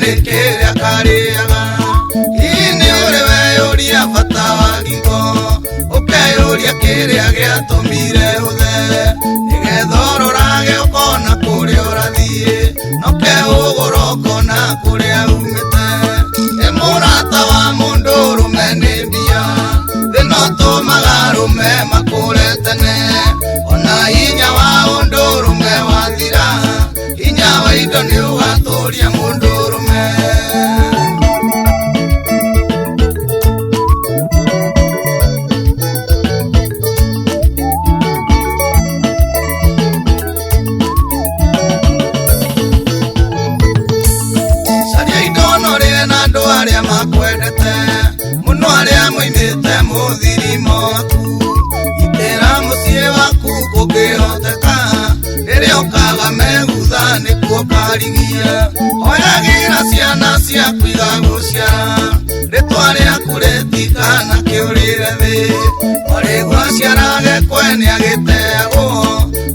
nikiria kariaga ini uriwe yuria bata wa gigo ukeyuria kiria giatumire uthe nigetha urorage ukona kuria urathie nokeugura ukona kuria umite imurata wa mundu urume ni mbia thinotumaga arume makure tene ona hinya wa undu urume wathira hinya wa indo ni ugaturia mundu urume caria indo norie na andu aria makwendete muno aria moimite muthirimo waku itira mucie waku kungihoteka riria ukaga megutha nikuo karigia oyagira ciana ciaku igaguciara ritwa riaku ritikana kiurire thi marigwa ciarage kwene agiteagwo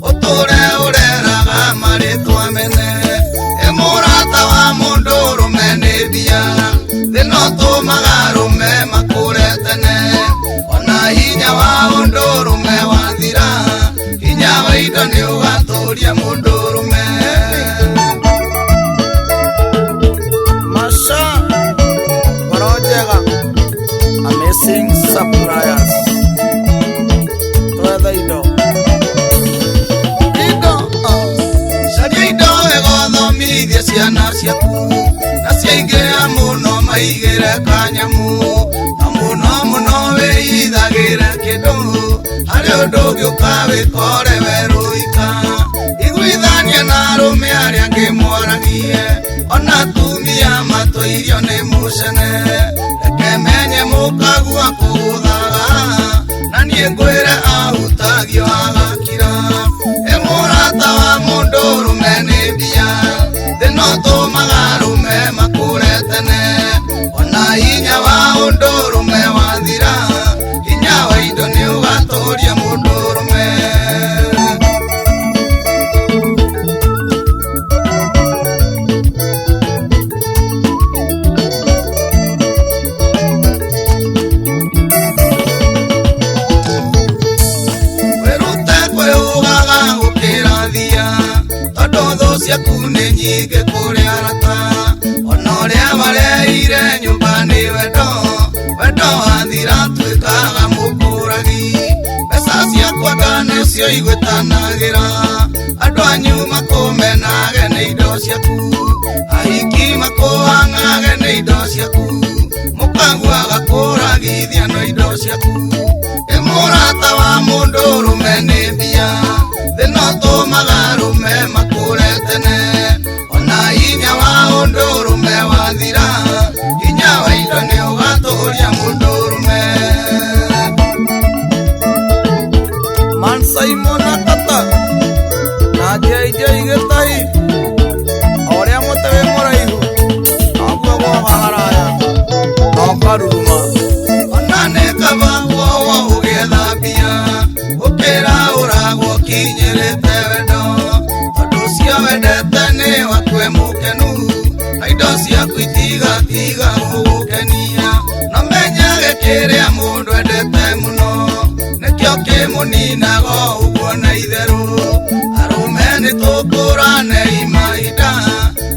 uture ureraga maritwa mene imurata wa mundu urume ni mbia thinotumaga arume makure tene ona hinya wa undu urume wathira hinya wa indo ni ugaturia mundu urume Masha Barojega Amazing Suppliers Twetha indo caria indo wega uthomithie ciana ciaku na ciaingĩra mũno maigĩre kanyamu na mũno wĩithagĩre kĩndũ harĩ ũndũ ũngĩũka wĩkore werũika iguithania na arũme arĩa angĩ mwaragie ona atumia matũirio nĩ mũcene reke menye mũkagua kũgũthaga na niĩ ngwĩre ahutagio agakira ĩmũrata wa mũndũ ũrũme nĩ mbia thĩnotumaga arũme makũre tene ona hinya wa ũndũ ũrũme wathira hinya wa indo nĩ ũgatũria mũndũ ũrũme wĩrute kwĩũgaga gũkĩrathia tondũ thũ ciaku nĩ nyingĩ kũrĩ arata ona ũrĩa mareire nyũmba nĩ wendo wathira twĩkaga mũkũragi mbeca ciakwa nĩcio igwĩtanagĩra andũ anyu makũmenage nĩ indo ciaku ahiki makũhang'age nĩ indo ciaku mũkagua gakũragithia no indo ciaku ĩmũrata wa mũndũ ũrũme nĩ mbia thĩnotumaga arũme makũre tene ona hinya wa ũndũ ũrũme wathira hinya wa indo nĩ ũgatũria mũndũ ũrũme Man Simon Akata na JJ Gĩtahi ũrĩa mũtwe mũraihu noguo gũharaya no karuruma ona nĩ kaba guowo ũgĩethambia gũkĩra ũragwo kinyĩrĩte wendo tondũ ũcio wendete nĩ wakwe mũkenu na indo ciaku itigatiga gũgũkenia no menyage kĩrĩa mũndũ endete mũno nĩkĩo kĩmũninaga ũguo na itherũ arũme nĩ tũkũrane imahinda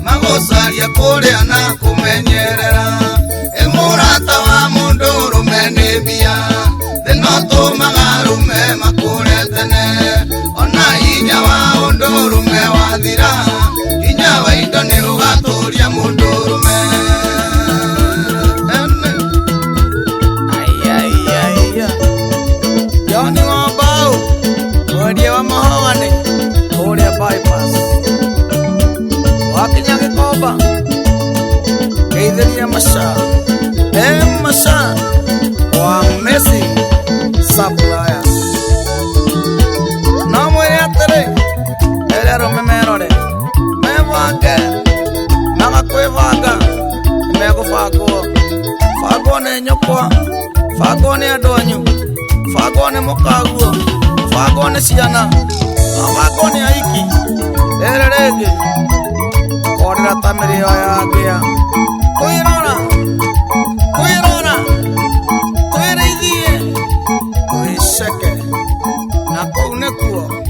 magũcaria kũrĩa na kũmenyerera ĩmũrata wa mũndũ ũrũme nĩ mbia thĩnotumaga arũme makũre tene ona hinya wa ũndũ ũrũme wathira hinya wa indo nĩ ũgatũria mũndũ ũrũme Johnny Wambau mwendia wa mahogany kũrĩa bypass wakinya Gĩkomba geithĩria Masha Masha wa Amazing Suppliers no mwĩre atĩrĩ rĩrĩa arũme merore mebange na makwĩbanga nĩmegũbangwo bangwo nĩ nyũkwa bangwo nĩ andũ anyu bangwo nĩ mũkaguo bangwo nĩ ciana bangwo nĩ aiki rĩrĩ rĩngĩ korĩra ta mĩrĩo ya ngĩa kuo